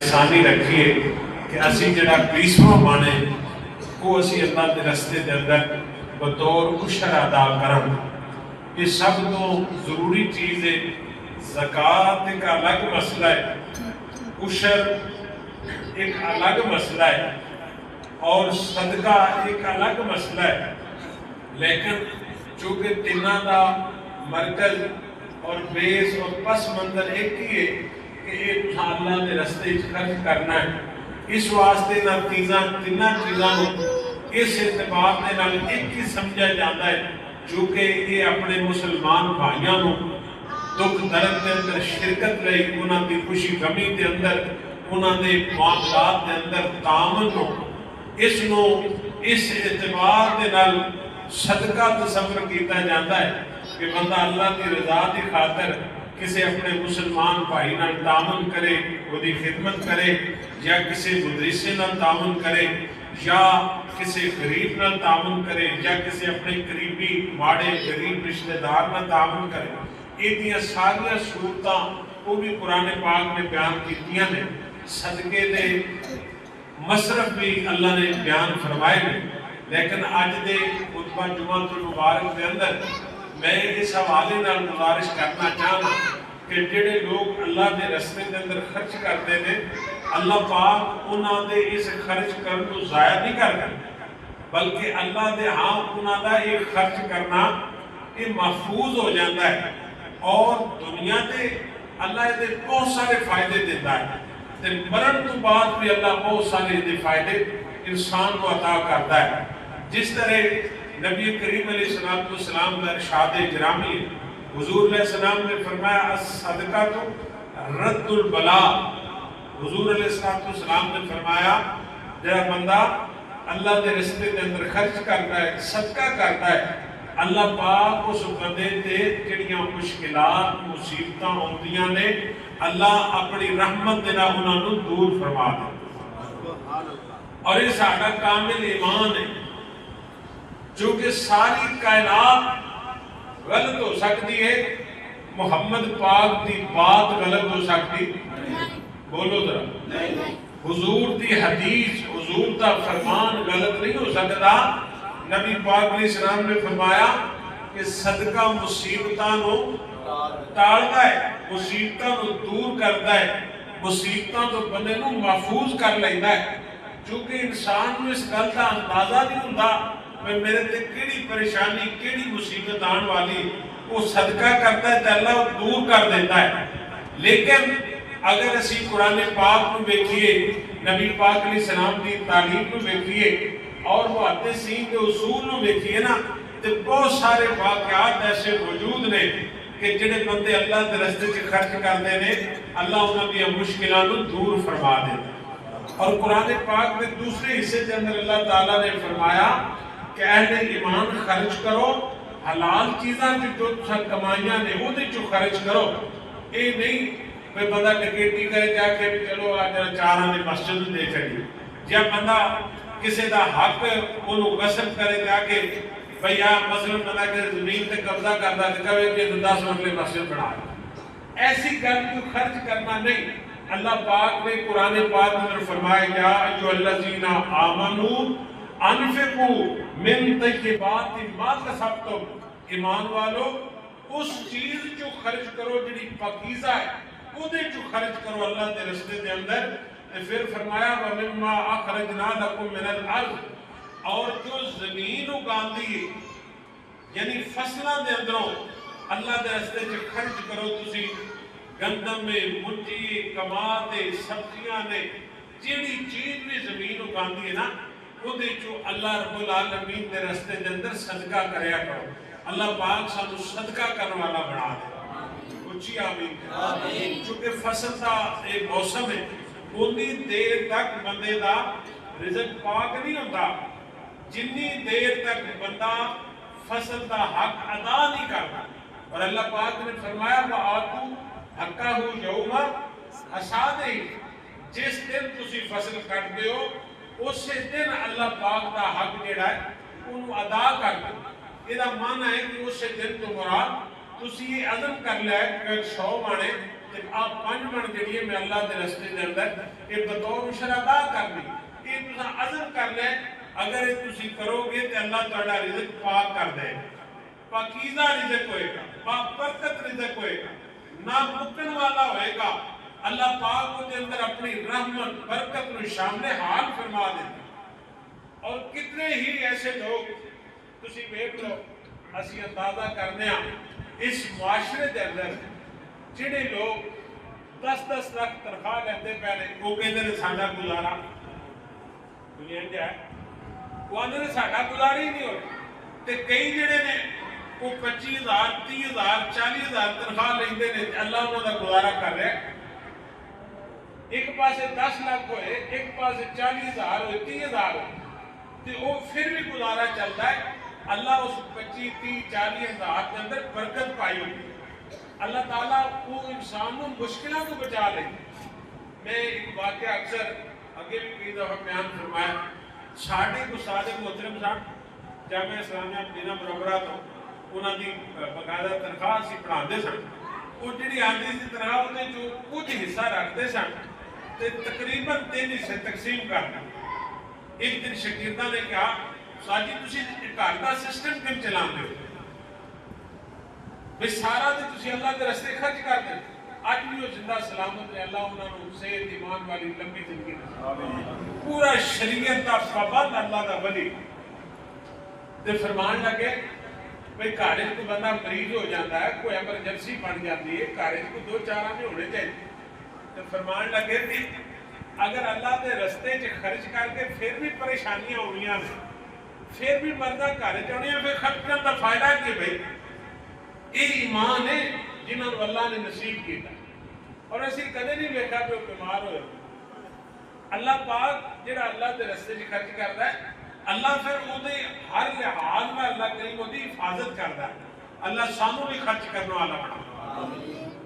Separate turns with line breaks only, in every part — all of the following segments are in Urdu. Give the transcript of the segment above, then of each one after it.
آسانی رکھیے کہ اسی جڑا 20واں بانے وہ اسی اللہ کے رستے دے اندر بطور عشر ادا کرن. یہ سب تو ضروری چیز ہے. زکوٰۃ ایک الگ مسئلہ ہے، عشر ایک الگ مسئلہ ہے، اور صدقہ ایک الگ مسئلہ ہے. لیکن چونکہ تینوں دا مرکز اور بیس اور پس منظر ایک ہی ہے کہ یہ اللہ کے رستے خرچ کرنا ہے. اس واسطے تینوں چیزاں اس اعتبار کے نال ایک ہی سمجھا جاتا ہے، چونکہ یہ اپنے مسلمان بھائیاں نو دکھ درد کے اندر شرکت لئی، انہاں دی خوشی غمی کے اندر، انہاں دے معاملات کے اندر تعاون نو، اس اعتبار کے نال صدقہ تصور کیتا جاتا ہے کہ بندہ اللہ کی رضا کی خاطر کسی اپنے مسلمان بھائی نال تعاون کرے، وہ دی خدمت کرے، یا کسی مدرسے نال تعاون کرے، یا کسی غریب نال تعاون کرے، یا کسی اپنے قریبی ماڑے غریب رشتہ دار نال تعاون کرے. یہ ساری صورتاں وہ بھی قرآن پاک میں بیان کیتیاں نے. صدقے دے مصرف بھی اللہ نے بیان فرمائے نے. لیکن اج دے خطبہ جمعہ المبارک کے اندر میں اس حوالے نال گزارش کرنا چاہنا کہ جڑے لوگ اللہ دے رستے کے اندر خرچ کرتے ہیں، اللہ پاک انہاں دے اس خرچ کرن کو ضائع نہیں کرتا، بلکہ اللہ دے ہاں انہاں دا یہ خرچ کرنا یہ محفوظ ہو جاتا ہے. اور دنیا دے اللہ دے بہت سارے فائدے دیتا ہے، تے مرن تو بعد بھی اللہ بہت سارے دے فائدے انسان کو عطا کرتا ہے. جس طرح نبی کریم علیہ السلام کا ارشاد گرامی ہے، حضور علیہ السلام نے فرمایا الصدقہ تو رد البلا. حضور علیہ السلام نے فرمایا جڑا بندہ اللہ کے رستے کے اندر خرچ کرتا ہے، صدقہ کرتا ہے، اللہ پاک اس بندے تے جڑیاں مشکلات مصیبتاں ہوندیاں نے اللہ اپنی رحمت دے نال انہاں نوں دور فرما دے. اور یہ ساڈا کامل ایمان ہے، جو کہ ساری کائنات غلط ہو سکتی ہے، محمد پاک دی بات غلط ہو سکتی؟ بولو ذرا. حضور دی حدیث، حضور دا فرمان غلط نہیں ہو سکتا. نبی پاک علیہ السلام نے فرمایا کہ صدقہ مصیبتاں نو ٹالتا ہے، مصیبتاں نو دور کرتا ہے، مصیبتاں تو بندے نو محفوظ کر لیتا ہے. چونکہ انسان کو اس گل کا اندازہ نہیں ہوتا کہ میرے تے کیڑی پریشانی کیڑی مصیبت آن والی، وہ صدقہ کرتا ہے تو اللہ دور کر دیتا ہے. لیکن اگر اسی قرآن پاک نو دیکھیے، نبی پاک علیہ السلام کی تعلیم نو دیکھیے، اور محدثین کے اصول نو دیکھیے نا، تو بہت سارے واقعات ایسے موجود نے کہ جڑے بندے اللہ کے رستے سے خرچ کرتے ہیں، اللہ انہوں کی مشکلات کو دور فرما دیتا. اور قرآن پاک میں دوسرے حصے کے اندر اللہ تعالیٰ نے فرمایا کہ اہل ایمان خرچ کرو، حلال چیزاں جو کمائیاں نے وہ جو خرچ کرو. یہ نہیں کہ بندہ ڈکیٹی کرے جا کے چلو آج چار آنے مسجد دے چڑی، یا بندہ کسی دا حق انہوں غصب کرے جا کے بھئی آپ مثلا بندہ کہ زمین تے قبضہ کرتا ہے کہے کہ 10 مرلے مسجد بنا ہے. ایسی گل کو خرچ کرنا نہیں. اللہ پاک نے قرآن پاک میں فرمایا یا ایھا الذین آمنوا انفقوا من طیبات ما کسبتم. ایمان والو اس چیز جو خرچ کرو جڑی پاکیزہ ہے، وہ دے جو خرچ کرو اللہ کے رستے دے اندر. پھر فرمایا وَمِمَّا أَخْرَجْنَا لَكُم مِّنَ الْأَرْضِ، اور جو زمین اگاندی ہے یعنی فصلوں دے اندروں اللہ کے رستے سے خرچ کرو. تسی گندم میں منجی کماتے سبزیاں نے جیڑی چیز بھی زمین اگاندی ہے نا، وہ دے جو اللہ رب العالمین کے رستے دے اندر صدقہ کریا کرو. اللہ پاک سانو صدقہ کرنے والا بنا دے. اچھی آمین. چونکہ فصل کا ایک موسم ہے، اتنی دیر تک بندے دا رزق پاک نہیں ہوتا جنی دیر تک بندہ فصل دا حق ادا نہیں کرتا. اور اللہ پاک نے فرمایا وَآتُوا حَقَّهُ يَوْمَ حَصَادِهِ، جس دن تسی فصل کٹتے ہو اسی دن اللہ پاک دا حق جڑا ہے انہوں ادا کر دو. یہ معنی ہے کہ اسی دن تو مراد تسی یہ عزم کر لیا کہ 100 مانے تے آپ 5 من جڑی ہے میں اللہ دے رستے دے اندر یہ بطور شرعہ کر دی، یہ تساں عزم کر لے اگر یہ تسی کرو گے تے اللہ تعالیٰ رزق پاک کر دے گا، پاکیزہ رزق ہوئے گا، برکت رزق ہوئے گا، نہ مکن والا ہوئے گا۔ اللہ پاک کو دے اندر اپنی رحمت برکت نو شامل حال فرما دیتا۔ اور کتنے ہی ایسے لوگ تسی دیکھ لو، اسی اندازہ کرنے اس معاشرے دے اندر جڑے لوگ 10-10 لاکھ تنخواہ لیندے پہلے وہ کہندے نے ساڈا گزارا دنیا ہے، وہ آندے نے ساڈا گزارا ہی نہیں ہو رہا، تے کئی جڑے نے وہ 25,000 30,000 40,000 تنخواہ لیندے نے اللہ انہاں دا گزارا کر رہا ہے۔ ایک پاسے 10 لاکھ ہوئے، ایک پاسے 40,000 ہوئے، 30,000 ہوئے، تے وہ پھر بھی گزارا چلتا ہے۔ اللہ اس 25 30 40,000 کے اندر برکت پائی ہوئی، اللہ تعالیٰ وہ انسان کو مشکلوں کو بچا لے۔ میں ایک واقعہ اکثر اگے بھی کئی دفعہ بیان فرمایا، ساڑھے کو صادق محترم صاحب جامعہ اسلامیہ مدینہ منورہ تو انہوں نے باقاعدہ تنخواہ سی پڑھاندے سن، وہ جڑی آندی سی تنخواہ انہیں جو کچھ حصہ رکھتے سن تے تقریباً 3 حصے تقسیم کرنا۔ ایک دن شاگرداں نے کہا ساجی تسی گھر دا سسٹم کیوں چلاندے ہو؟ بھئی سارا تے تسی اللہ دے رستے خرچ کر دے۔ اج بھی وہ زندہ سلامت نے، اللہ انہاں نوں صحت ایمان والی لمبی زندگی نصیب، پورا شریعت دا پابند اللہ دا ولی تے فرمان لگے بھئی گھر وچ کوئی بندہ مریض ہو جاتا ہے، کوئی ایمرجنسی بن جاتی ہے، گھر وچ کوئی 2-4 آدمی ہونے چاہیے، تے فرمان لگے کہ اگر اللہ دے رستے چ خرچ کر کے پھر بھی پریشانیاں ہونیاں نے، پھر بھی مردہ گھر چ ہونیاں، پھر خرچ کرنے دا فائدہ کی بھائی؟ یہ ایمان ہے جنہوں نے اللہ نے نصیب کیتا، اور اسی کدے نہیں دیکھا کہ وہ بیمار ہوئے۔ اللہ پاک جڑا اللہ دے رستے چ خرچ کرتا ہے، اللہ پھر وہ ہر لحاظ میں اللہ کریم وہ حفاظت کرتا ہے۔ اللہ سانوں بھی خرچ کرنے والا بنا۔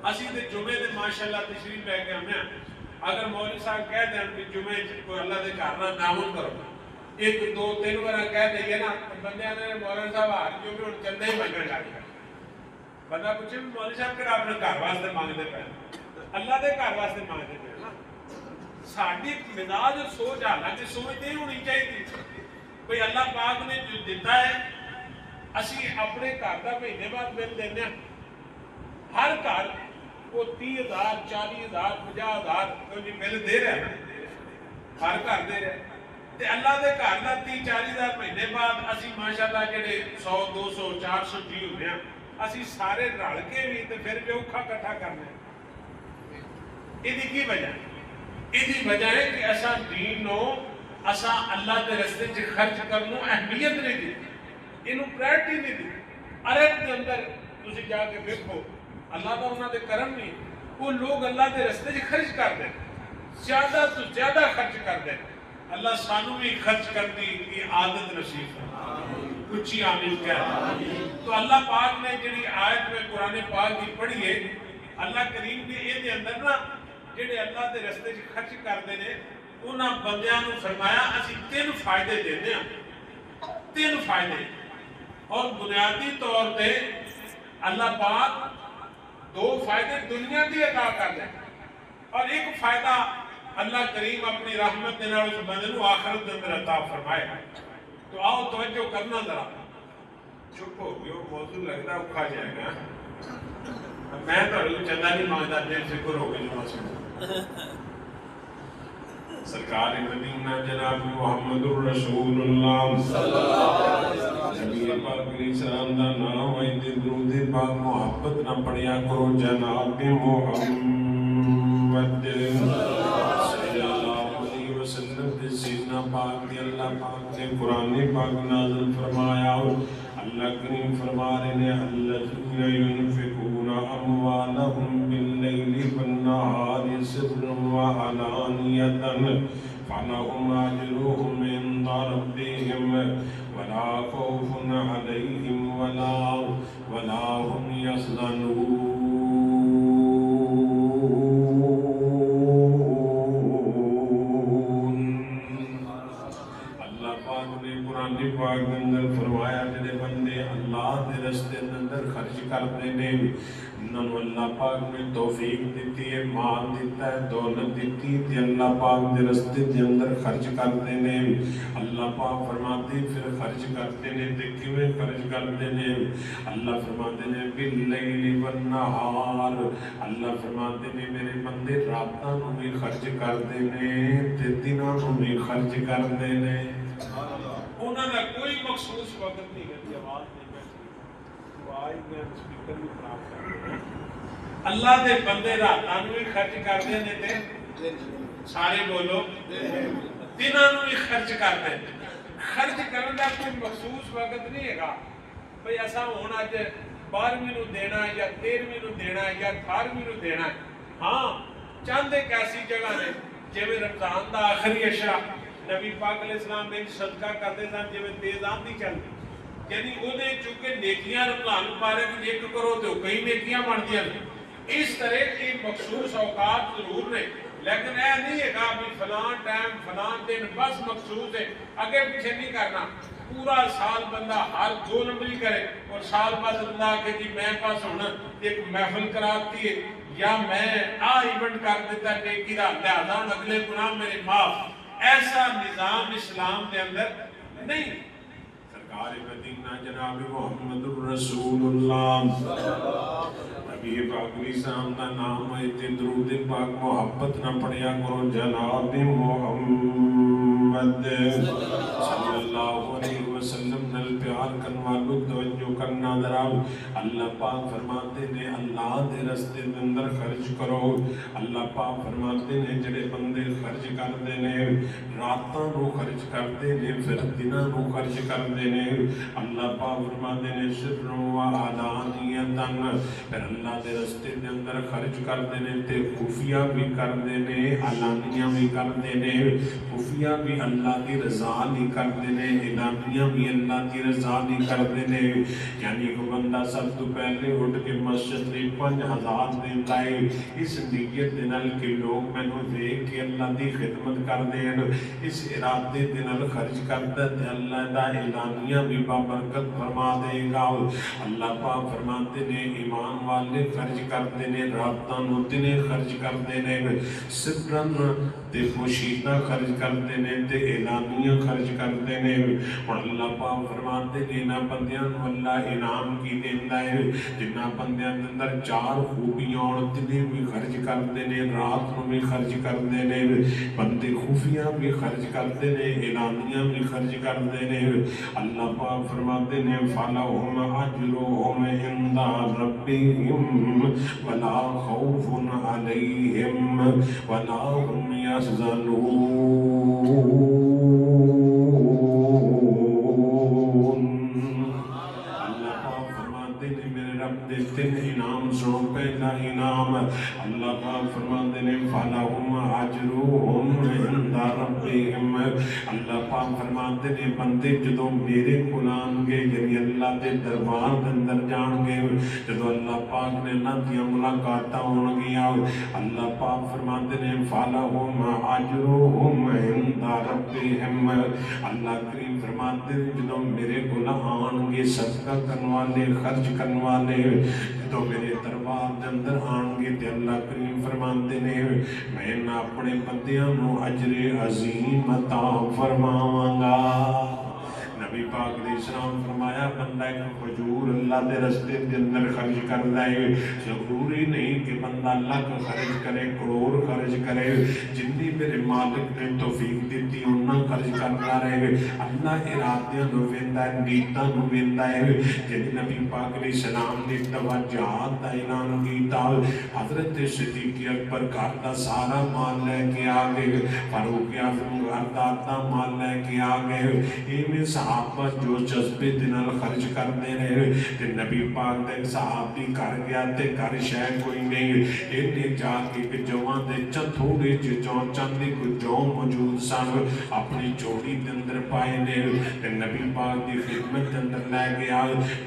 اسی تے جمعے دے ماشاءاللہ تشریف لے کے ہمیں اگر مولوی صاحب کہہ دیں کہ جمعے کوئی اللہ دے گھر نہ تعاون کرو، 1-2-3 بار کہہ دئیے نا، بندے نے مولوی صاحب ہر جمعے ہن چندے ہی منگن لگ گئے۔ بندہ پوچھے مولوی صاحب کہ اپنے گھر واسطے مانگتے پے، اللہ دے گھر واسطے مانگتے پے نا۔ ساڈی مزاج اور سوچ حالانکہ سوچ نہیں ہونی چاہیے بھئی اللہ پاک نے جو دیتا ہے اسی اپنے گھر دا مہینے بعد بل دینے ہیں۔ ہر گھر وہ 30,000 40,000 50,000 کوئی بل دے رہا ہے، ہر گھر دے رہا ہے، تے اللہ دے گھر دا 30-40,000 مہینے بعد اسی ماشاءاللہ جڑے 100-200-400 جی ہونے ہیں، اسی سارے رل کے بھی تے پھر بھی اوکھا کٹھا کرنے ہیں۔ یہ کی وجہ ہے؟ یہ وجہ ہے کہ ایسا دین نو اسا اللہ دے رستے چ خرچ کرنو اہمیت نہیں دی، انہوں پرائرٹی نہیں دی۔ عرب کے اندر تسی جا کے دیکھو اللہ کا انہوں نے کرم نہیں، وہ لوگ اللہ دے رستے چ خرچ کر دیں، زیادہ تو زیادہ خرچ کر دیں۔ اللہ سانو بھی خرچ کرنے کی عادت نصیب ہے، کچھ آمین کہہ۔ تو اللہ پاک نے جڑی آیت میں قرآن پاک کی پڑھی ہے، اللہ کریم نے یہ اندر نا جڑے اللہ دے رستے چ خرچ کرتے ہیں انہاں بندیاں نوں فرمایا اسی 3 فائدے دینے ہیں، 3 فائدے، اور بنیادی طور پہ اللہ پاک 2 فائدے دنیا دی عطا کر دیں، اور ایک فائدہ اللہ کریم اپنی رحمت دے نال اس بندے نوں آخرت دے اندر عطا فرمائے۔ تو آؤ توجہ کرنا ذرا، چپ ہو گئے موضوع لگتا ہے اوکھا جائے گا، میں تو چندہ نہیں مانگتا، دل فکر ہو گئی جو سرکار مدینہ جناب محمد الرسول اللہ صلی اللہ علیہ وسلم، نبی پاک علیہ السلام دا نام ہے، درود پاک محبت نہ پڑھیا کرو جناب محمد صلی اللہ علیہ وسلم تے سیدنا پاک دی اللہ پاک نے قرآن پاک نازل فرمایا، اللہ کریم فرما رہے ہیں الذین ينفقون اموالهم باللیل والنہار سرا وعلانیۃ فلهم اجرهم عند ربهم ولا خوف علیہم ولا هم یحزنون۔ پاک اندر فرمایا جڑے بندے اللہ دے رستے اندر خرچ کرتے ہیں انہوں نے اللہ پاک نے توفیق دیتی ہے، مال دیتا ہے، دولت دیتی ہے کہ اللہ پاک دے رستے دے اندر خرچ کرتے ہیں۔ اللہ پاک فرماتے ہیں پھر خرچ کرتے ہیں تے کیویں خرچ کرتے ہیں؟ اللہ فرماتے ہیں باللیل والنہار، اللہ فرماتے ہیں میرے بندے راتاں نوں بھی خرچ کرتے ہیں تے دناں نوں بھی خرچ کرتے ہیں۔ انہاں دا کوئی مخصوص وقت نہیں ہے، جواب نہیں بیٹھی آئی میں سپیکر بھی خراب کر دیا۔ اللہ دے بندے راتاں نوں بھی خرچ کرتے ہیں تے سارے بولو دناں نوں بھی خرچ کرتے ہیں۔ خرچ کرنے کا کوئی مخصوص وقت نہیں ہے گا بھئی ایسا ہونا اج 12ویں نوں دینا یا 13ویں نوں دینا یا 18ویں نوں دینا ہے۔ ہاں چند ایک ایسی جگہ نے جویں رمضان دا آخری عشاء نبی پاک علیہ السلام میں صدقہ کرتے سن جویں تیز آندھی چلدی، یعنی انہیں چونکہ نیکیاں رمضان مبارک نیک کرو تو کئی نیکیاں بنتی ہیں۔ اس طرح کی مخصوص اوقات ضرور نے، لیکن اے نہیں ہے کہ بھی فلان ٹائم فلان دن بس مخصوص ہے، آگے پیچھے نہیں کرنا۔ پورا سال بندہ ہر 2 نمبری کرے اور سال بعد اللہ کہ جی میں پاس ہونا ایک محفل کراتی ہے یا میں ایونٹ کر دیتا نیکی دا لہذا اگلے گناہ میرے معاف، ایسا نظام اسلام کے اندر نہیں۔ سرکار مدینہ جناب محمد الرسول اللہ نبی پاک علیہ السلام دا نام ہے تے درود پاک محبت نہ پڑھیا کرو جناب محمد صلی اللہ علیہ وسلم نل پیار کرن والو توجہ کرنا ذرا۔ اللہ پاک فرماتے نے اللہ دے رستے دے اندر خرچ کرو۔ اللہ پاک فرماتے نے جڑے بندے خرچ کرتے نے راتاں نو خرچ کرتے نے پھر دناں نو خرچ کرتے نے۔ اللہ پاک فرماتے نے سر و علانیتاً، پھر اللہ دے رستے دے اندر خرچ کرتے نے تے خفیہ بھی کرتے نے علانیہ بھی کرتے نے۔ خفیہ بھی اللہ کی رضا نہیں کرتے نے، علانیہ بھی اللہ کی رضا نہیں کرتے نے۔ یعنی کہ بندہ سب تو پہلے اٹھ کے مسجد میں 5000 دیتا ہے اس نیت دے نال کہ لوگ مینوں دیکھ کے اللہ دی خدمت کر دین، اس ارادے دے نال خرچ کردا تے اللہ دا اعلانیہ بھی بابرکت فرما دے گا۔ اللہ پاک فرماتے نے ایمان والے خرچ کرتے نے راتاں نوں دنے خرچ کرتے نے، سرن تے پوشیدہ خرچ کرتے نے تے اعلانیہ خرچ کرتے نے۔ اور اللہ پاک فرماتے نے انہاں بندیاں نوں اللہ انعام کی دیندا ہے جنہاں بندیاں دے اندر 4 خوبیاں اور دنے بھی خرچ کرتے نے رات نوں بھی خرچ کرتے نے، بندے خفیہ بھی خرچ کرتے نے اعلانیہ بھی خرچ کرتے نے۔ اللہ پاک فرماتے نے فَلَهُمْ أَجْرُهُمْ عِنْدَ رَبِّهِمْ وَلَا خَوْفٌ عَلَيْهِمْ وَلَا هُمْ يَحْزَنُونَ۔ اللہ پاک فرماتے نے میرے رب دے 3 انعام سنو۔ پہلا انعام اللہ پاک فرماتے نے فَلَهُمْ أَجْرُهُمْ عِنْدَ رَبِّهِمْ، اللہ پاک فرماتے نے بندے جدوں میرے کول آن گے یعنی اللہ دے دربار دے اندر جان گے، جدوں اللہ پاک نے اللہ دی ملاقاتاں ہون گیاں، اللہ پاک فرماتے نے فَلَهُمْ أَجْرُهُمْ عِنْدَ رَبِّهِمْ، اللہ کریم فرماتے نے جدوں میرے کول آن گے صدقہ کرن والے خرچ کرن والے جدوں میرے دربار دے اندر آن گے تے اللہ کریم فرماتے نے میں اپنے بندیاں نوں اجر عظیم عطا فرماواں گا۔ نبی پاک علیہ السلام فرمایا بندہ ایک حضور اللہ دے رستے دے اندر خرچ کرتا ہے، ضروری نہیں کہ بندہ لاکھ خرچ کرے کروڑ خرچ کرے، جنی میرے مالک نے توفیق دیتی انہاں خرچ کرتا رہے۔ اللہ ارادیاں نو ویندا ہے، نیتاں نو ویندا ہے۔ جن نبی پاک علیہ السلام نے توجہات دا اعلان کیتا، حضرت صدیق اکبر گھر دا سارا مال لے کے آ گئے، فاروق اعظم گھر دا آدھا مال لے کے آ گئے۔ ایویں صحابہ جو جذبے دے نال خرچ کرتے رہے تے نبی پاک دے صحابی گھر گیا تے گھر شے کوئی نہیں، اینے جا کے کہ جواں دے تھوڑے جے چاندی کو جو موجود سن اپنی جوڑی دے اندر پائے نے تے نبی پاک دی خدمت دے اندر لے گیا۔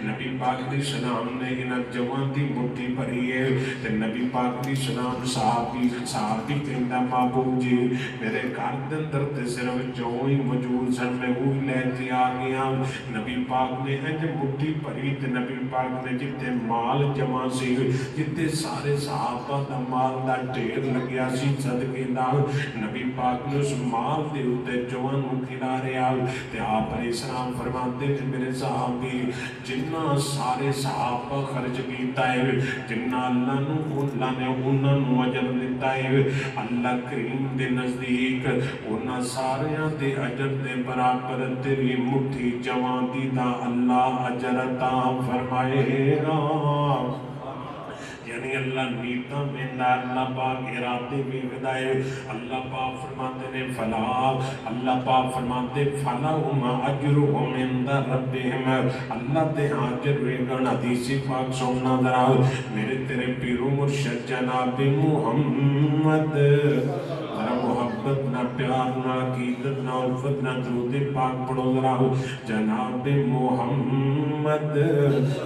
نبی پاک علیہ السلام نے انہاں جواں دی مٹھی بھری ہے تے نبی پاک علیہ السلام صحابی کہندا محبوب جی میرے گھر دے اندر تے صرف جو ہی موجود سن میں وہی لے کے آ گیا نبی پاک نے انج مٹھی بھری تے نبی پاک نے جتے مال جمع سی جتے سارے صحابہ دا مال دا ڈھیر لگیا سی صدقے دا نبی پاک نے اس مال دے اوتے جوان نوں کھلا رہا تے آپ علیہ السلام فرماتے ہیں میرے صحابی جنہ سارے صحابہ خرچ کیتا ہے جنہ اللہ نے انہاں نوں اجر دیتا ہے اللہ کریم دے نزدیک انہاں ساریاں دے اجر دے برابر تیری مٹھی جوان دی دا اللہ اجر عطا فرمائے گا یعنی اللہ نیتا میں اللہ پاک ارادے میں گدائے اللہ پاک فرماتے نے فلا اللہ پاک فرماتے فلاہم اجرہم عند ربہم اللہ دے اجر ویگن حدیث پاک سننا ذرا میرے تیرے پیر و مرشد جناب محمد ذرا محبت نہ پیار نہ عقیدت نہ الفت نہ درود پاک پڑھو ذرا جناب محمد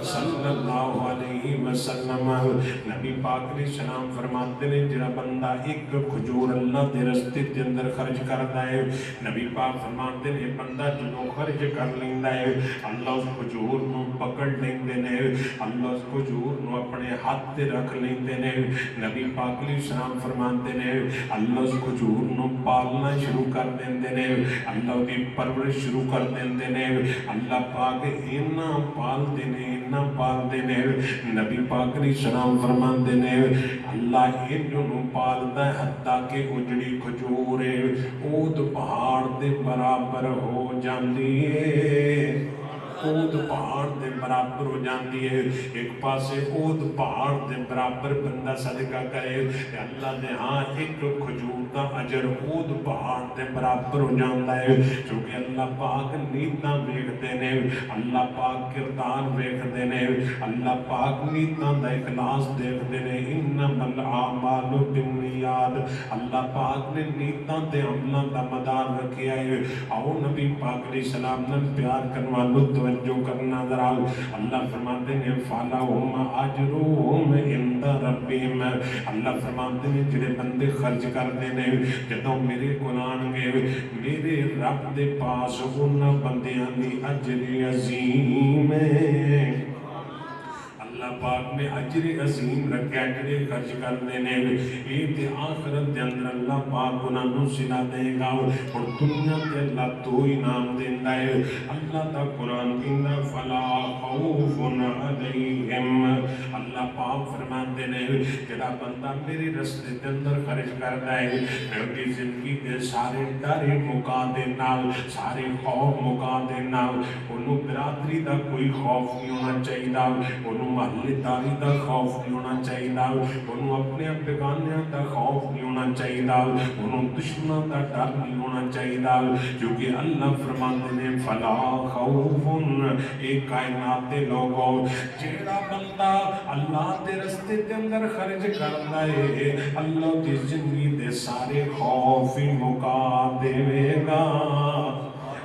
صلی اللہ علیہ وسلم نبی پاک علیہ السلام فرماتے ہیں جڑا بندہ ایک کھجور اللہ دے رستے دے اندر خرچ کردا ہے نبی پاک فرماتے ہیں بندہ جدوں خرچ کر لیندا ہے اللہ اس کھجور نوں پکڑ لیندے نے اللہ اس کھجور نوں اپنے ہاتھ تے رکھ لیندے نے نبی پاک علیہ السلام فرماتے ہیں اللہ اس کھجور نوں پالنا شروع کر دیندے نے اللہ دی پرورش شروع کر دیندے نے اللہ پاک اینا پال دے نے اینا پال دے نے نبی پاک علیہ السلام فرماندے نے اللہ انہوں پالدا ہے حتیٰ کہ اجڑی کھجور اود پہاڑ دے برابر ہو جاندی ہے اود پہاڑ دے برابر ہو جاندی ہے ایک پاسے اود پہاڑ دے برابر بندہ صدقہ کرے اللہ دے ہاں ایک کھجور دا اجر اود پہاڑ دے برابر ہو جاندا ہے کیونکہ اللہ پاک نیتاں ویکھدے نے اللہ پاک کردار ویکھدے نے اللہ پاک نیتاں دا اخلاص دیکھدے نے انما الاعمال بالنیات اللہ پاک نے نیتاں تے عملاں دا مدار رکھیا ہے آؤ نبی پاک علیہ السلام نال پیار کرن والو جو کرنا ذرا اللہ فرماتے ہیں فَلَهُمْ أَجْرُهُمْ عِنْدَ رَبِّهِمْ اللہ فرماتے ہیں جڑے بندے خرچ کرتے ہیں جدوں میرے قرآن گے میرے رب دے پاس انہاں بندیاں دی اجر عظیم ہے اللہ پاک نے اجر عظیم رکھا جڑے خرچ کرتے ہیں یہ تے آخرت دے اندر اللہ پاک انہاں نوں سلا دے گا اور دنیا تے اللہ تو انعام دیندا ہے اللہ دا قرآن کہندا فلا خوف علیہم اللہ پاک فرماندے نے جڑا بندہ میرے رستے دے اندر خرچ کردا ہے میں ان کی زندگی دے سارے ڈر مکا دے نال سارے خوف مکا دے نال انہوں برادری دا کوئی خوف نہیں ہونا چاہیے انہوں محلے داری دا خوف نہیں ہونا چاہیے انہوں اپنے بیگانیاں دا خوف نہیں ہونا چاہیے انہوں دشمنوں دا ڈر نہیں ہونا چاہیے کیونکہ اللہ فرماتے نے فلا خوف ایک کائنات دے لوگوں جیڑا بندہ اللہ دے رستے دے اندر خرچ کردا ہے اللہ دی زندگی دے سارے خوف مکا دے گا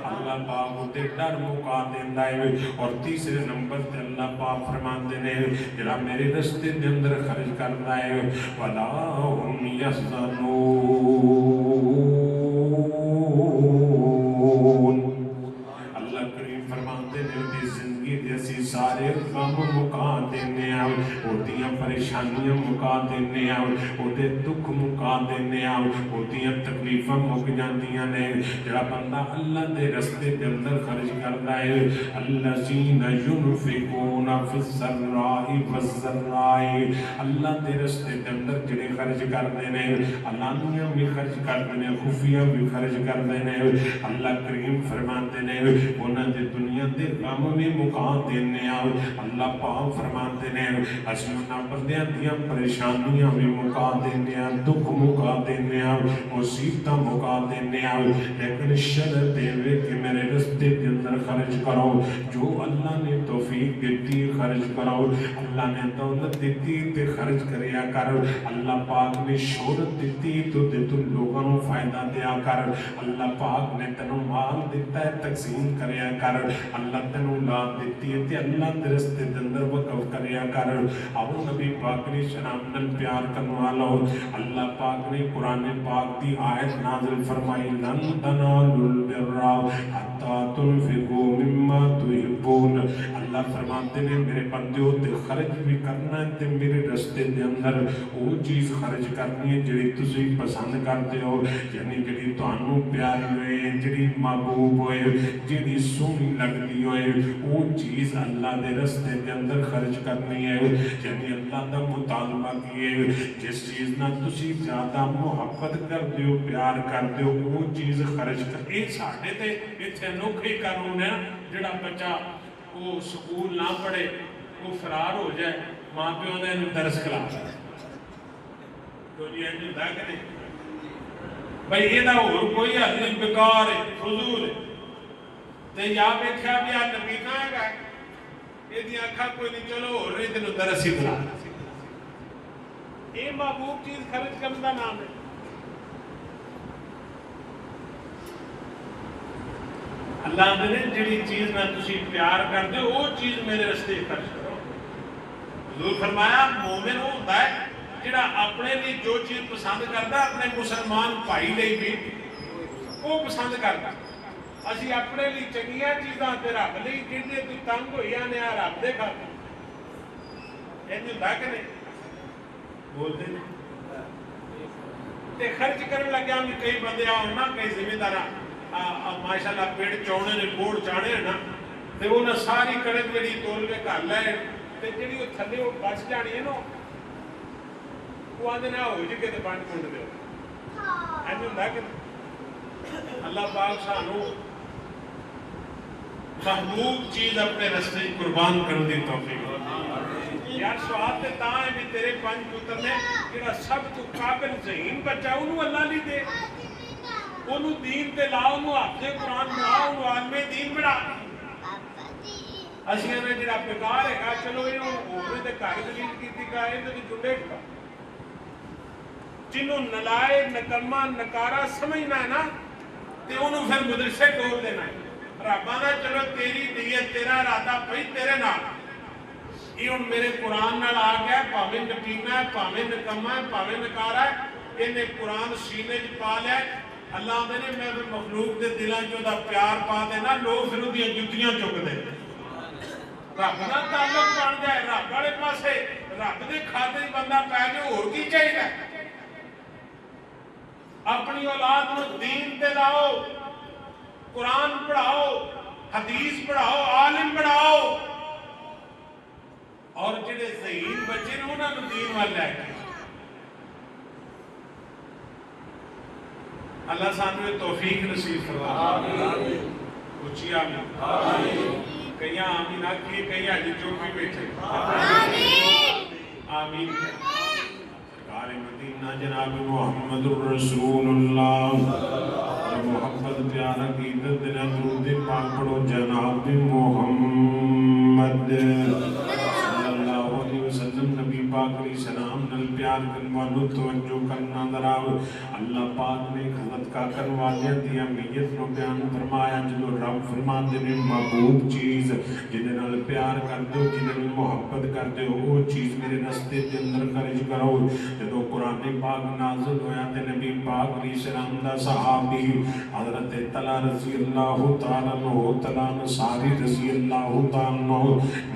اللہ پاک تے ڈر مکا دیندا ہے اور تیسرے نمبر تے اللہ پاک فرماندے نے جڑا میرے رستے دے اندر خرچ کردا ہے ولا هم يحزنون اللہ کریم فرماتے نے دی زندگی دے اسی سارے غم مکا دینے آؤ ہوتیاں پریشانیاں مکا دینے آؤ ہوتے دکھ مکا دینے آؤ ہوتیاں تکلیفاں مک جاندیاں نے جڑا بندہ اللہ دے رستے دے اندر خرچ کردا ہے الذین ينفقون فی السراء والضراء اللہ دے رستے دے اندر جڑے خرچ کردے نے علانیہ بھی خرچ کردے نے خفیہ بھی خرچ کردے نے اللہ کریم فرماتے نے انہاں دے دنیا دے غم بھی مکا دینے آؤ اللہ پاک فرماتے نے اسمنا بندیاں دیاں پریشانیاں بھی مکا دینے آؤ دکھ مکا دینے آؤ مصیبتاں مکا دینے آؤ لیکن شرط دے کہ میرے رستے کے اندر خرچ کرو جو اللہ نے توفیق دیتی خرچ کرو اللہ نے دولت دیتی تے خرچ کریا کر اللہ پاک نے شہرت دیتی تو دے تم لوگوں کو فائدہ دیا کر اللہ پاک نے تنوں مال دیتا ہے تقسیم کریا کر اللہ تنوں اولاد دیتی ہے تے اللہ دے رستے دے اندر وقف کریا کر آؤ نبی پاک نے سلام نال پیار کرنے والا ہو. اللہ پاک نے قرآن پاک دی آیت نازل فرمائی لن تنالوا البر حتی تنفقوا مما تحبون. اللہ فرماتے ہیں میرے بندیو تے خرچ بھی کرنا ہے تے میرے رستے دے اندر وہ چیز خرچ کرنی ہے جڑی تسی پسند کرتے ہو، یعنی جڑی تانوں پیاری ہوئے، جڑی محبوب ہوئے، جڑی سونی لگتی ہوئے، وہ چیز اللہ دے رستے دے اندر خرچ کرنی ہے. یعنی اللہ دا مطالبہ کیے جس چیز نہ تسی زیادہ محبت کرتے ہو، پیار کرتے ہو، وہ چیز خرچ کر. یہ ساڈے تے ایتھے انوکھے قانون ہے. جڑا بچہ وہ سکول نہ پڑھے، وہ فرار ہو جائے، ماں پیو نے انہوں درس کلا تو جی انج ہوندا کہ نہیں بھائی یہ دا اور کوئی حل نہیں، بیکار ہے، فضول ہے. تے یا ویکھیا بھی آ نبینا ہے گا یہ دی آنکھاں کوئی نہیں، چلو ہو رہی تینوں درس ہی کلا. یہ محبوب چیز خرچ کرنے کا نام ہے. اللہ نے جڑی چیز نہ تسی پیار کر دے وہ چیز میرے رستے خرچ کرو. حضور فرمایا مومن وہ ہوتا ہے جڑا اپنے لیے جو چیز پسند کرتا اپنے مسلمان بھائی لئی بھی وہ پسند کرتا. اسی اپنے لیے چنگیاں چیزاں تے رب لئی جڑے تو تنگ ہوئی آنے آ رب دے کھاتے انج ہوندا کہ نہیں بولتے نہیں. تے خرچ کرنے لگیا بھی کئی بندے آؤ نا، کئی ذمہ دار ماشاءاللہ پیڑ چوڑے نے کوڑ چاڑے نا تے انہاں ساری کڑک جڑی تول کے گھر لے تے جڑی وہ تھلے وہ بچ جانی ہے نا وہ آدھے نہ ہو جی کہ بانڈ کنڈ دے انج ہوندا کہ اللہ پاک سانو محبوب چیز اپنے رستے قربان کر دی توفیق. یار سوال تے تاں ہے بھی تیرے 5 پتر نے جڑا سب تو قابل ذہین بچہ انہوں اللہ نہیں دے، انہوں دین تے لاؤ، انہوں حافظ قرآن بناؤ، انہوں عالم دین بنا. اسیاں نے جڑا بیکار ہے گا چلو انہوں ہونے تے گھر دلیل کیتی گا انہوں تے جڑے گا. جنہوں نلائے نکمہ نکارا سمجھنا ہے نا تے انہوں پھر مدرسے ٹور دینا ہے. ربانہ چلو تیری نیت تیرا ارادہ پئی تیرے نال یہ ہن میرے قرآن نال آ گیا، پاویں نکینا ہے، پاویں نکمہ ہے، پاویں نکارا ہے، انہیں قرآن سینے چ پا لیا. اللہ نے میں مخلوق دے دلاں چ دا پیار پا دینا، لوگ پھر اودیاں جُتیاں چک دے. رب نال تعلق بن جائے، رب والے پاسے رب دے کھاتے بندہ پے جائے، ہور کی چاہیے. اپنی اولاد نو دین تے لاؤ، قرآن پڑھاؤ، حدیث پڑھاؤ، عالم پڑھاؤ، اور جڑے ذہین بچے نے انہاں نو دین وال لے کے. اللہ سانو توفیق نصیب فرمائے. اچھی آمین. کئی آمین آکھیے، کئی آجی چوک بھی بیٹھے آمین. سرکار مدینہ جناب محمد الرسول اللہ محبت پیارا عقیدت دل درود پاک پڑھو جناب محمد صلی اللہ علیہ وسلم. نبی پاک علیہ السلام نل پیار کرنوالو توجہ کرنا دراو. اللہ پاک نے حضرت کا کرنوالیاں دی اہمیت نو بیان فرمایا. جدو رب فرماتے نے محبوب چیز جنہیں نال پیار کر دو، جنہیں محبت کر دو، وہ چیز میرے رستے کے اندر خرچ کرو. جدو قرآن پاک نازل ہویا تے نبی پاک علیہ السلام دا صحابی حضرت طلحہ رضی اللہ تعالیٰ عنہ، طلحہ صحابی رضی اللہ تعالیٰ عنہ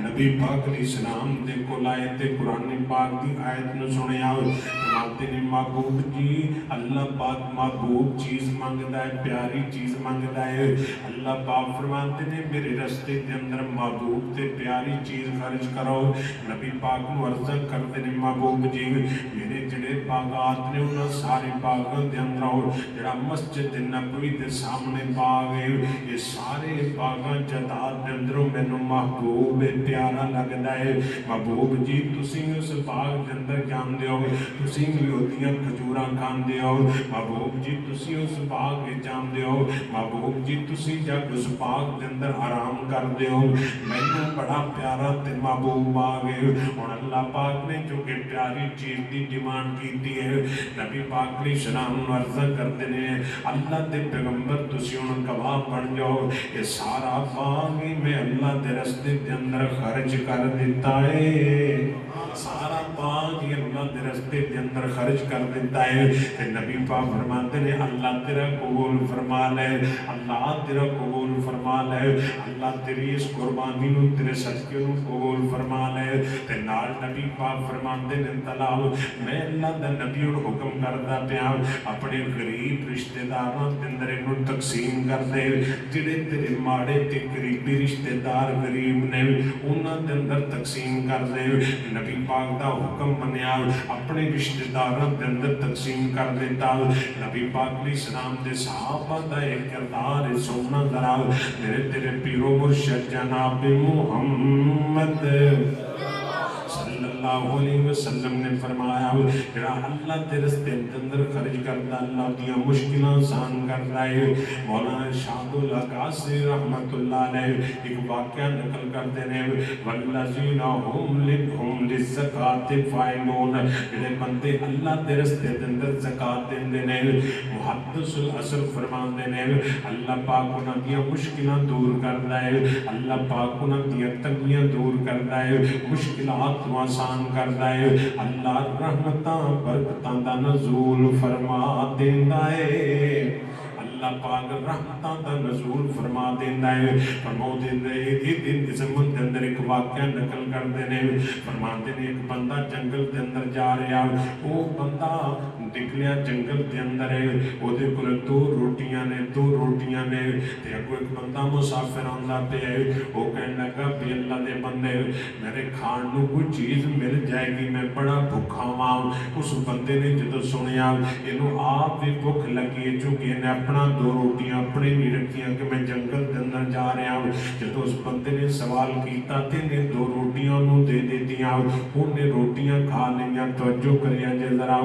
نبی پاک علیہ السلام دے کول آئے تے قرآن پاک دی آیت نو سنیا. فرماتے نے محبوب جی اللہ پاک محبوب چیز مانگدا ہے، پیاری چیز مانگدا ہے. اللہ پاک فرماتے نے میرے رستے دے اندر محبوب تے پیاری چیز خرچ کرو. نبی پاک نو عرض کرتے نے محبوب جی میرے جڑے باغات نے انہاں سارے باغاں دے اندر آؤ، جڑا مسجد نبوی دے سامنے باغ ہے یہ سارے باغاں جداد دے اندروں مینوں محبوب پیارا لگدا ہے. محبوب جی تسی اس باغ دے اندر جاندے کھاندے ہو، تسی بھی اودیاں کھجوراں کھاندے ہو، محبوب جی تسی اس باغ وچ جاندے ہو، محبوب جی تسی جگ اس باغ دے اندر آرام کردے ہو، مینوں بڑا پیارا تے محبوب آ گئے۔ ہن اللہ پاک نے جو کہ پیاری چیز دی ڈیمانڈ کیتی ہے، نبی پاک علیہ السلام عرض کردے نے اللہ دے پیغمبر تسی ہن گواہ بن جاؤ، یہ سارا باغ ہی میں اللہ دے رستے دے اندر خرچ کر دیتا ہے، سارا باغ ہی اللہ دے رستے دے اندر خرچ کر دیتا ہے۔ تے نبی پاک فرماتے ہیں اللہ تیرا قبول فرما لے، اللہ تیرا قبول فرما لے، اللہ تیری اس قربانی نو تیرے صدقے نو قبول فرما لے۔ تے نال نبی پاک فرماتے ہیں تلاو میں اللہ دا نبی اور حکم کردا پیا اپنے غریب رشتہ داراں دے اندر انہوں تقسیم کر دے، جڑے تیرے ماڑے تے قریبی رشتہ دار غریب نے انہاں دے اندر تقسیم کر دے۔ نبی پاک دا حکم منیا اپنے رشتہ داراں دے اندر تقسیم کر دیتا۔ نبی پاک علیہ السلام دے صحابہ دا ایک کردار سننا ذرا، میرے تیرے پیرو مرشد جناب محمد صلی اللہ علیہ وسلم نے فرمایا جڑا اللہ دے رستے اندر خرچ کردا اللہ دیاں مشکلاں آسان کردا ہے۔ مولانا شاہد القاصی رحمت اللہ علیہ ایک واقعہ نقل کرتے ہیں والذین هم للزکاۃ فاعلون، جڑے بندے اللہ دے رستے اندر زکات دیندے نے، محدث الاصل فرماندے نے اللہ پاک انہاں دیاں مشکلاں دور کردا ہے، اللہ پاک انہاں دیاں تنگیاں دور کردا ہے، مشکلات آسان کردا ہے، اللہ رحمتاں برکتاں دا نزول فرما دیندا ہے، اللہ پاک رحمتاں دا نزول فرما دیندا ہے۔ فرماؤ دے دن زمن دے اندر ایک واقعہ نقل کردے نے، فرماتے نے ایک بندہ جنگل دے اندر جا رہا، وہ بندہ نکلیا جنگل دے اندر ہے، وہ دے کول دو روٹیاں نے تے اگوں ایک بندہ مسافر آندا پیا ہے، وہ کہن لگا بھی اللہ دے بندے میرے کھان نو کوئی چیز مل جائے گی، میں بڑا بھوکا ہاں۔ اس بندے نے جدو سنیا اینو آپ بھی بھوک لگی ہے، چونکہ انہیں اپنا دو روٹیاں اپنے نہیں رکھیاں کہ میں جنگل دے اندر جا رہا ہوں۔ جدو اس بندے نے سوال کیتا تے نے دو روٹیاں نو دے دیتیاں، انہیں روٹیاں کھا لیاں۔ توجہ کریا جے ذرا،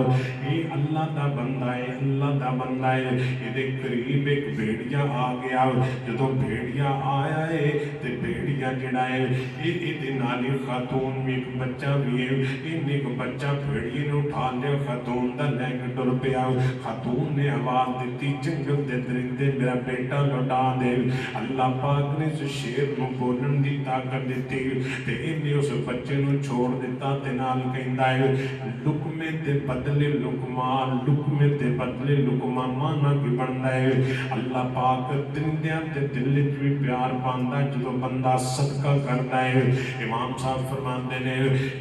یہ اللہ دا بندہ ہے، اللہ دا بندہ ہے۔ یہ دے قریب ایک بھیڑیا آ گیا، جدو بھیڑیا آیا ہے تے بھیڑیا جڑا ہے یہ نالی خاتون میں ایک بچہ بھی ہے، ان ایک بچہ بھیڑیے نے اٹھا لیا، خاتون دا لے کے ٹر پیا۔ خاتون نے آواز دیتی جنگل دے درندے میرا بیٹا لوٹا دے۔ اللہ پاک نے اس شیر کو بولن دی طاقت دیتی تے انہیں اس بچے نو چھوڑ دیتا تے نال کہندا ہے لقمے تے بدلے لقمہ، لقمے تے بدلے لقمہ مانا کی بندا ہے اللہ پاک درندیاں تے دل وچ بھی پیار پاندا جدوں بندہ صدقہ کردا ہے۔ امام صاحب فرماندے نے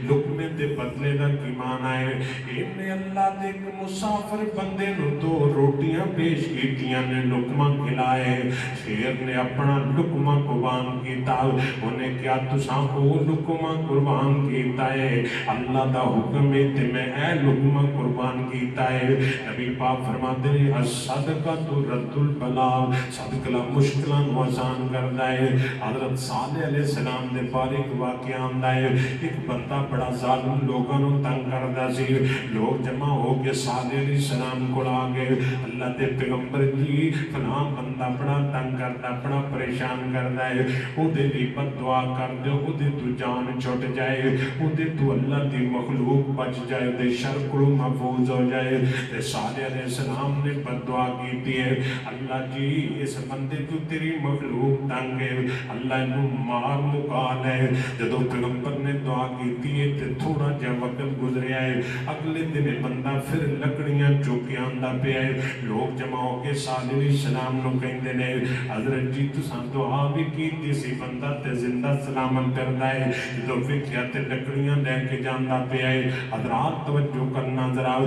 لقمے تے بدلے دا کی معنی ہے، انہیں اللہ دے ایک مسافر بندے نو دو روٹیاں پیش کیتیاں نے، لقمہ کھلائے، شیر نے اپنا لقمہ قربان کیتا، انہیں کیا تساں او لقمہ قربان کیتا ہے، اللہ دا حکم ہے تے میں اے لقمہ قربان کیتا ہے۔ نبی پاک فرماتے ہیں الصدقہ رد البلاء، صدقہ مشکلاں نو آسان کردا ہے۔ حضرت صالح علیہ السلام دے بارے ایک واقعہ آندا ہے، ایک بندہ بڑا ظالم لوگاں نو تنگ کردا سی، لوگ جمع ہو کے صالح علیہ السلام کو آ گئے، اللہ دے پیغمبر جی فلاں بندہ بڑا تنگ کردا، بڑا پریشان کردا ہے، او دے لیے بد دعا کر دے، او دے تو جان چھٹ جائے، او دے تو اللہ دی مخلوق بچ جائے، دے شر کو محفوظ ہو جائے۔ تے صالح علیہ السلام نے بد دعا کیتی ہے اللہ جی اس بندے تو تیری مخلوق تنگ ہے، اللہ انہوں مار مکا لے۔ جدو پیغمبر نے دعا کیتی ہے تے تھوڑا جا وقت گزریا ہے، اگلے دن بندہ پھر لکڑیاں چوکے آندا پیا ہے، لوگ جمع ہو کے صالح علیہ السلام نو کہندے نے حضرت جی تساں دعا بھی کیتی سی بندہ تے زندہ سلامت کردا ہے، جدو ویکھیا تے لکڑیاں لے کے جاندا پیا ہے۔ حضرات توجہ کرنا ذرا،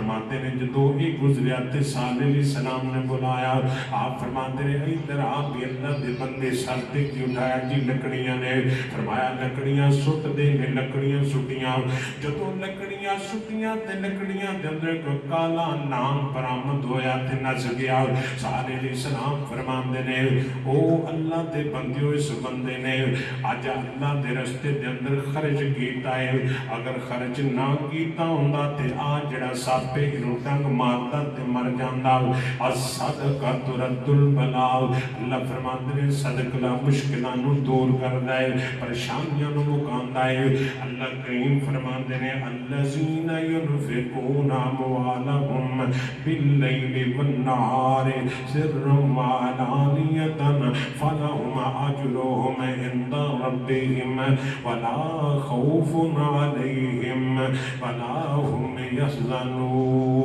فرماتے ہیں جدو یہ گزریا تے صالح علیہ السلام نے بلایا. آپ فرماتے ہیں ادھر آپ بھی اللہ دے بندے سر تے کی اٹھایا جی لکڑیاں نے. فرمایا لکڑیاں سٹ دے نے. لکڑیاں سٹیاں. جدو لکڑیاں سٹیاں تے لکڑیاں دے اندر کو کالا نام برآمد ہویا تے نس گیا. صالح علیہ السلام فرماندے نے او اللہ دے بندیو اس بندے نے اج اللہ دے رستے دے اندر خرچ کیتا ہے. اگر خرچ نہ کیتا ہوندا تے آ جڑا سپ اینو ڈنگ ماردا تے مر جاندا. الصدقہ ترد البلا. اللہ فرماندے نے صدقہ مشکلاں نو دور کردا ہے, پریشانیاں نو مکاندا ہے. اللہ کریم فرماندے نے الذین ينفقون اموالهم باللیل والنہار سرا وعلانیۃ فلهم اجرهم عند ربهم ولا خوف علیہم ولا هم يحزنون.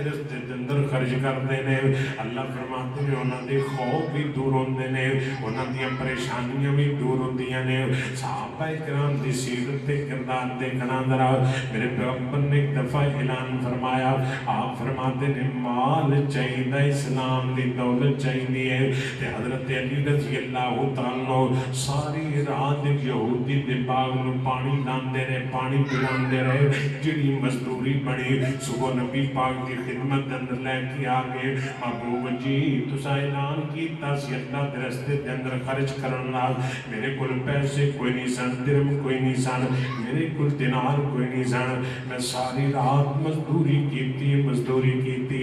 رستے دے اندر خرچ کرتے ہیں اللہ فرماتے ہیں انہوں دے خوف بھی دور ہوندے نے, انہوں دی پریشانیاں بھی دور ہوندیاں نے. صحابہ کرام دی سیرت تے کردار دیکھنا ذرا. میرے پیغمبر نے ایک دفعہ اعلان فرمایا. آپ فرماتے ہیں مال چاہیے, اسلام دی دولت چاہیے. تے حضرت علی رضی اللہ تعالیٰ ساری رات یہودی دے باغ نو پانی لاندے رہے, پانی پلاندے رہے. جڑی مزدوری بڑی صبح نبی پاک دی خدمت اندر لے کے آگے محبوب جی تسا اعلان کیتا سی اللہ دے رستے دے اندر خرچ کرن نال. میرے کول پیسے کوئی نہیں سن, درہم کوئی نہیں سن, میرے کول دینار کوئی نہیں سن. میں ساری رات مزدوری کیتی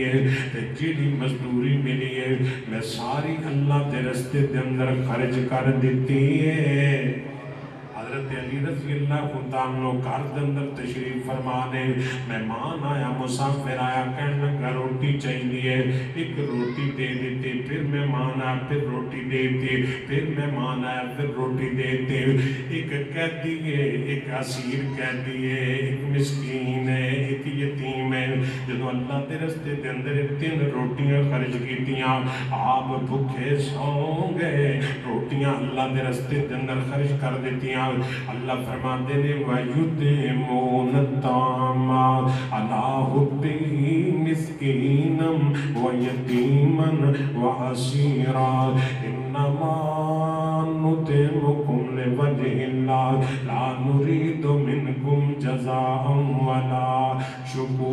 ہے تے جیڑی مزدوری ملی ہے میں ساری اللہ دے رستے دے اندر خرچ کر دیتی ہے. حضرت علی رضی اللہ عنہ گھر دے اندر تشریف فرما نے. مہمان آیا, مسافر آیا, کہنے لگا روٹی چاہیے. ایک روٹی دے دیتے, پھر مہمان آیا, پھر روٹی دیتے, پھر مہمان آیا, پھر روٹی دیتے. ایک قیدی ہے, ایک اسیر قیدی ہے, ایک مسکین ہے, ایک یتیم ہے. جدو اللہ دے رستے دے اندر 3 روٹیاں خرچ کیتیاں آپ بھوکے سو گئے. روٹیاں اللہ دے رستے دے اندر خرچ کر دیتیاں. اللہ فرماتے نے وَيُطْعِمُونَ الطَّعَامَ عَلَىٰ حُبِّهِ مِسْكِينًا وَيَتِيمًا وَأَسِيرًا إِنَّمَا نُطْعِمُكُمْ لِوَجْهِ اللَّهِ لَا نُرِيدُ مِنْكُمْ جَزَاءً وَلَا شُكُورًا.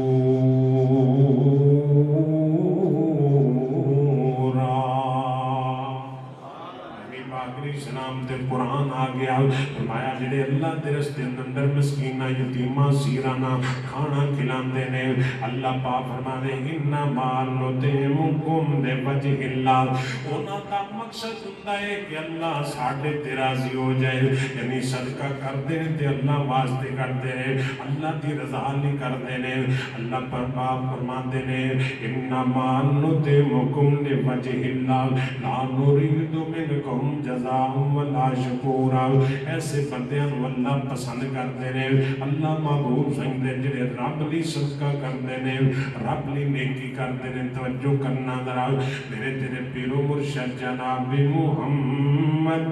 اسلام تے قرآن آ گیا. فرمایا جڑے اللہ دے رستے اندر مسکینہ یتیمہ سیرانہ کھانا کھلاندے نے اللہ پاک فرمانے انما نطعمکم لوجہ اللہ. انہاں دا مقصد ہوندا ہے کہ اللہ ساڈے تے راضی ہو جائے. یعنی صدقہ کردے نے تے اللہ واسطے کردے نے, اللہ دی رضا نہیں کردے نے. اللہ پاک فرماندے نے انما نطعمکم لوجہ اللہ لا نريد منکم جزاء ولا شکورا. ایسے بندیاں نو اللہ پسند کردے نے, اللہ محبوب سمجھدے جڑے رب لئی صدقہ کردے نے, رب لئی نیکی کردے نے. توجہ کرنا ذرا میرے تیرے پیرو مرشد جناب محمد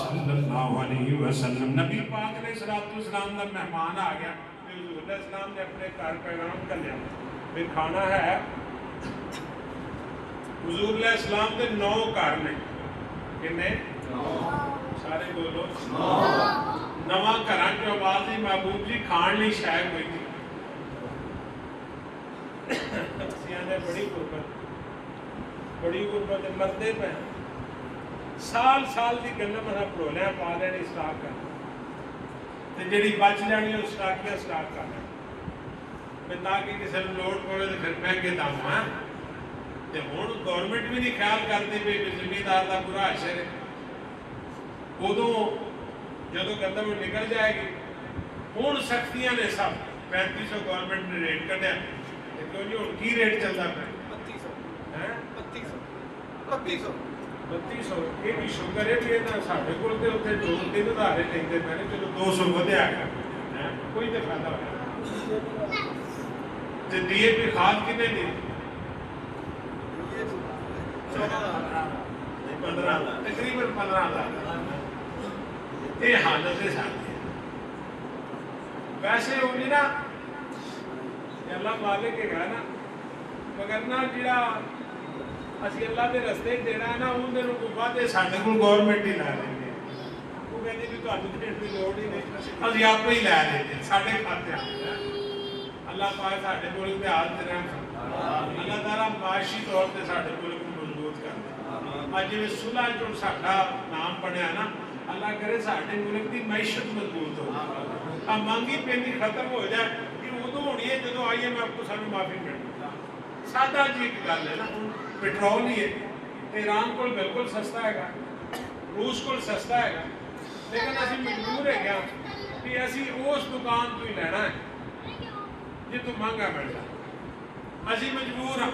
صلی اللہ علیہ وسلم. نبی پاک علیہ السلام دا مہمان آ گیا. حضور علیہ السلام نے اپنے گھر پیغام کر لیا پھر کھانا ہے. حضور علیہ السلام دے 9 گھر نے. کنے سارے بولو 9 گھراں چ آواز دی محبوب جی کھان لئی شے کوئی نہیں. اسیاں دے بڑی غربت مردے پے سال دی گندم انا پڑولیاں پا لینے اسٹاک کر تے جڑی بچ جانی او اسٹاک کر لیں تاکہ کسی نوں لوڑ پوے تے پھر مہنگے دام ہے. تے ہن گورنمنٹ بھی نہیں خیال کرتی پئی کہ زمیندار دا برا حشر ہے. ادوں جدو گندم نکل جائے گی ہوں سختیاں نے سب 3500 گورنمنٹ نے ریٹ کٹیا. کیوں جی ہوں کی ریٹ چلتا پہ 3200. یہ بھی شکر ہے بھی سارے کو 2-3 ادارے لیں میں نے چلو 200 ودیا گیا کوئی تو فائدہ ہوا. ڈی اے پی کھاد کتنے دی 15 تقریباً 15,000. یہ حالت ہے ساری ویسے وہ نہیں نا اللہ مالک ہے نا مگر نہ جڑا اسی اللہ کے رستے دینا ہے نا اندر وادے سارے کو گورنمنٹ ہی لے لیں وہ کہتے بھی تمہیں دین کی لوڑ ہی نہیں ابھی آپ ہی لے لیتے سارے کھاتے اللہ پاک سارے ملک کے حال سے رحم اللہ تعالیٰ معاشی طور پہ سارے ملک کو مضبوط کر دے آج جی صلح جو سارا نام پڑھیا نا اللہ کرے سارے ملک کی معیشت مضبوط ہو اب مانگی پینی ختم ہو جائے کہ ادو ہونی ہے جدو آئیے میں آپ کو سانو معافی ملنا سادہ جی ایک گل ہے نا پیٹرول ہی ہے ایران کو بالکل سستا ہے گا روس کو سستا ہے گا لیکن اسی مجبور ہے گیا کہ اسی اس دکان تو ہی لینا ہے جی تو مہنگا ملتا اسی مجبور ہاں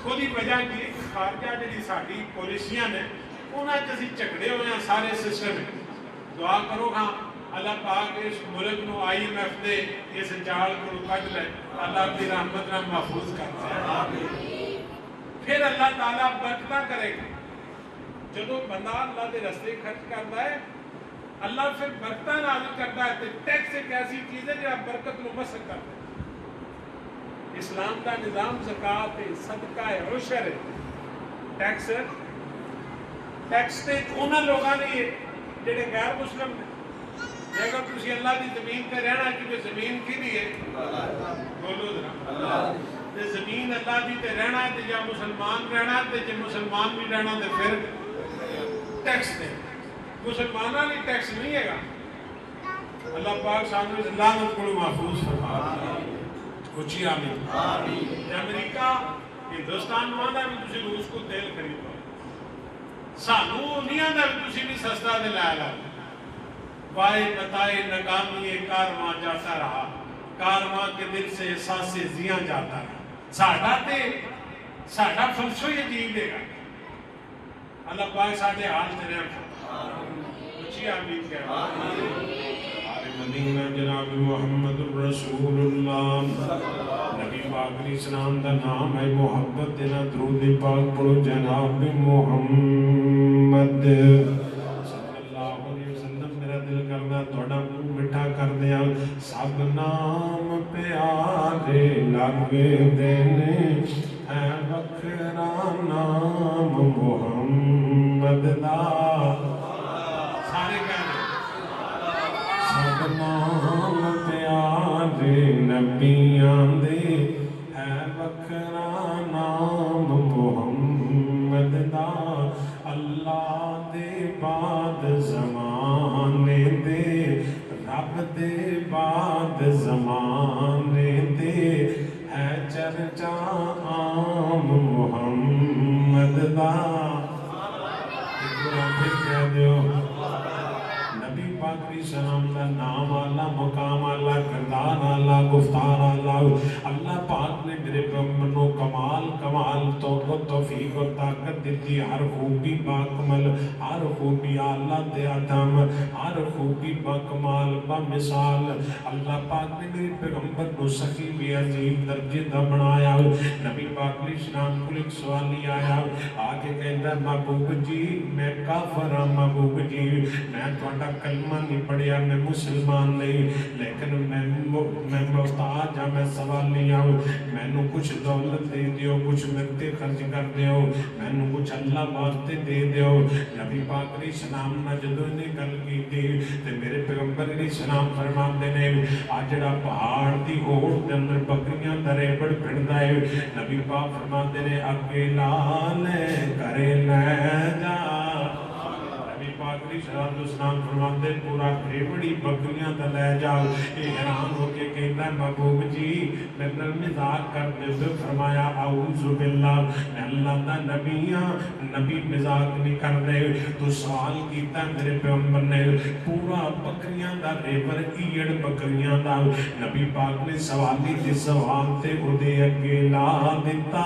خودی وجہ کی خارجہ جی ساری پالیسیاں نے انہیں اسی جھگڑے ہوئے ہیں سارے سسٹم میں دعا کرو ہاں اللہ پاک اس ملک نو IMF دے اس جال کو کٹ لے اللہ اپنی رحمت نہ محفوظ کرتا ہے پھر اللہ تعالیٰ برکتہ کرے گا جدو بندہ اللہ دے رستے خرچ کرتا ہے اللہ پھر برکتہ نازل کرتا ہے ٹیکس ایک ایسی چیز ہے جو برکت نو مسک کرتا ہے اسلام کا نظام زکات ہے صدقہ ہے عشر ہے ٹیکس تے انہاں لوگاں نے جڑے غیر مسلم نے اگر تسی اللہ کی زمین پہ رہنا کیونکہ زمین کی بھی ہے بولو ذرا تے زمین اللہ کی تے رہنا ہے تے یا مسلمان رہنا ہے تے جے مسلمان بھی رہنا تے پھر ٹیکس دے مسلمانہ بھی ٹیکس نہیں ہے گا اللہ پاک سامنے سے لعنت کو محفوظ فرما کچھی آمین امریکہ ہندوستان مانا بھی تسی روس کو تیل خریدو سانو نہیں آنا بھی تسی بھی سستا دے لائے لا وائے بتائے ناکامی کارواں جاتا رہا کارواں کے دل سے احساس زیاں جاتا رہا ساڑھا فلسو یہ جیل دے گا اللہ پاک ساڑھے حال سے رحم اچھی آمین کہہ مدینہ جناب محمد الرسول اللہ نبی پاک علیہ السلام دا نام ہے محبت دینا درود پاک پڑھو جناب محمد تھوڑا منہ مٹھا کر دیا سب نام پیارے لگے دینے ہے وکھرا نام محمد دا سارے کہنے سب نام پیارے نبیاں دے ہے وکھرا نام محمد دا اللہ دے بعد زمانے دے رب دے بعد زمانے دے ہے چرچا عام محمد دا ایک پھر کہہ دیو نبی پاک علیہ السلام دا نام اللہ مقام اللہ کردار اللہ گفتار اللہ اللہ پاک نے میرے پیغمبر نو کمال توفیق اور طاقت دیتی ہر خوبی باکمل ہر خوبی اللہ دے آدم ہر خوبی باکمال بامثال اللہ پاک نے میرے پیغمبر نو سخی بھی عظیم درجے دا بنایا نبی پاک علیہ السلام کو ایک سوال نہیں آیا آگے کہتا محبوب جی میں کافر ہوں محبوب جی میں تھوڑا کلمہ نہیں پڑھیا میں مسلمان نہیں لیکن میں محتاج ہوں میں سوال نہیں آؤں میں نو کچھ دولت دے دیو کچھ مرتے خرچ کر دیو میں نو کچھ اللہ واسطے دے دیو نبی پاک علیہ السلام نے جدو نے گل کی تھی تے میرے پیغمبر علیہ السلام فرمان دینے آجڑا پہاڑ دی اوڑ دے اندر بکریاں درے بڑ پھڑدا ہے نبی پاک فرمان دینے اکیلا لے کرے لے جا پاک علیہ السلام فرماتے پورا کھیبڑی بکریاں تا لے جاؤ یہ حیران ہو کے کہتا ہے محبوب جی میں مزاق کر دے تو فرمایا اعوذ باللہ میں اللہ دا نبی مزاق نہیں کر دے تو سوال کیتا میرے پیغمبر نے پورا بکریاں دا ریور ایڑ بکریاں دا نبی پاک نے سوالی دے سوال تے او دے اگے لا دیتا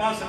10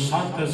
7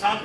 7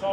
100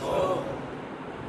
100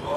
100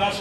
10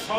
100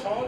100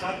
7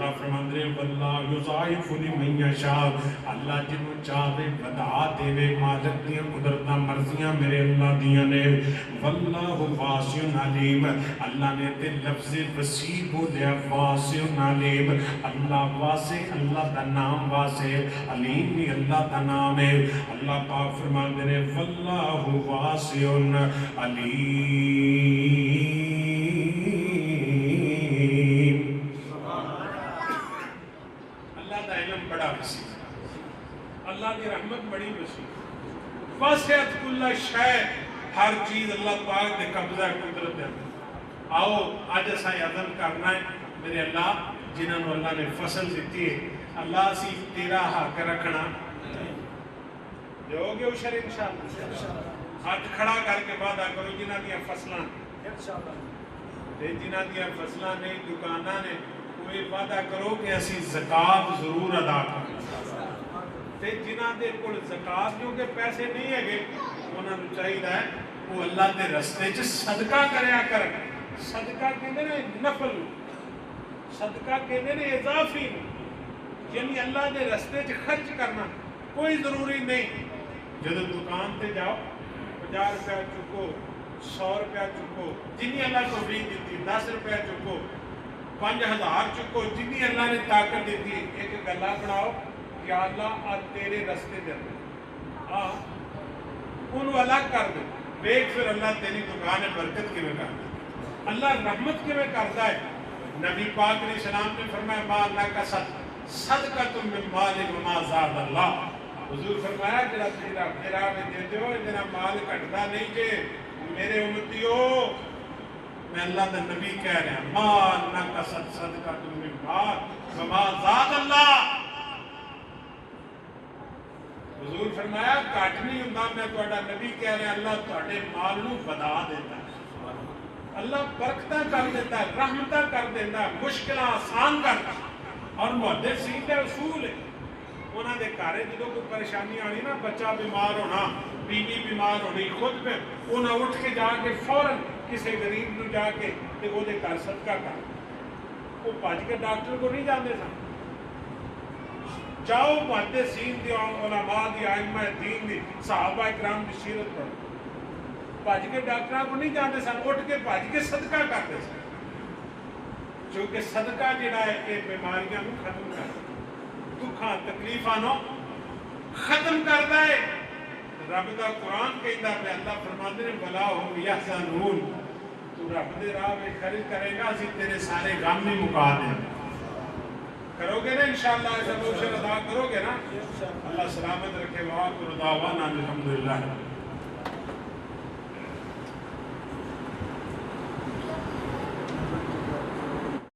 اللہ فرماندے واللہ یضاعف لمن یشاء، اللہ جنوں چاہے ودا دے، مالک دیاں قدرتاں مرضیاں میرے اللہ دیاں نے، واللہ واسع علیم، اللہ نے تے لفظ وسیع بولیا، واسع علیم، اللہ واسع، اللہ دا نام واسع، علیم بھی اللہ دا نام ہے۔ اللہ پاک فرماندے نے واللہ واسع علیم، اللہ دا علم بڑا وسیع، اللہ کی رحمت بڑی وسیع، واسعت کل شے، ہر چیز اللہ پاک دے قبضہ قدرت ہے۔ آؤ آج اسا عزم کرنا ہے میرے اللہ جنہوں نے اللہ نے فصل دیتی ہے، اللہ سی تیرا حق رکھنا دو گے اوشر انشاءاللہ، ہاتھ کھڑا کر کے وعدہ کرو جنہ دیا فصلان جنہ دیا فصلان نے دکانہ نے کوئی وعدہ کرو کہ اسی زکاة ضرور ادا کریں، جنہ دے کل زکاة کیونکہ پیسے نہیں ہے گے انہوں نے چاہیے ہے وہ اللہ دے رستے چ صدقہ کریا کر، صدقہ کہنے نے نفل، صدقہ کہنے نے اضافی، یعنی اللہ دے رستے چ خرچ کرنا کوئی ضروری نہیں۔ جب دکان تے جاؤ 50 روپیہ چکو، 100 روپیہ چکو، جنہی اللہ کو بھی دیتی، 10 روپیہ چکو، 5000 چکو، جنہی اللہ نے طاقت دیتی، ایک گلہ بناؤ کہ اللہ آج تیرے رستے دے انہوں الگ کر دے، بیک پھر اللہ تیری دکان برکت کے میں کر دے، اللہ رحمت کے میں کرتا ہے۔ نبی پاک علیہ السلام نے فرمایا ما نقصت صدقۃ من مال وما زاد اللہ، حضور فرمایا جڑا تیرا میرا میں دیتے ہو جنا مال کٹتا نہیں کہ میرے امتیو، میں اللہ دا نبی کہہ رہا ہوں ما نقصت صدقۃ من مال وما زاد اللہ، حضور فرمایا کٹ نہیں ہوتا، میں تہاڈا نبی کہہ رہا اللہ تہاڈے مال نو بدا دیتا ہے، اللہ برکتاں کر دیتا ہے، رحمتاں کر دیتا ہے، مشکلیں آسان کرتا ہے۔ اور محدثین کا اصول ہے انہاں دے گھر جدوں کوئی پریشانی آنی نا، بچہ بیمار ہونا، بیوی بیمار ہونی، خود پہ انہاں اٹھ کے جا کے فوراً کسی غریب نو جا کے تے وہ دے گھر صدقہ کر، وہ بھج کے ڈاکٹر کو نہیں جاندے سن، جاؤ محدثین دی علماء دی ائمہ دین دی صحابہ اکرام دی سیرت پڑھو، بھج کے ڈاکٹراں کو نہیں جاندے سن، اٹھ کے بھج کے صدقہ کرتے سن، چونکہ صدقہ جڑا ہے یہ بیماریاں نو ختم کرتا ہے، دکھاں تکلیفاں نو ختم کرتا ہے۔ رب دا قرآن کہتا ہے اللہ فرماتے ہیں وَلَا هُمْ يَحْزَنُونَ، تو رب دے راہ میں خرید کرے گا اسی تیرے سارے غم بھی مکا دیں، کرو گے نا انشاءاللہ ایسا بوشر ادا کرو گے نا، اللہ سلامت رکھے، وآخر دعوانا الحمدللہ۔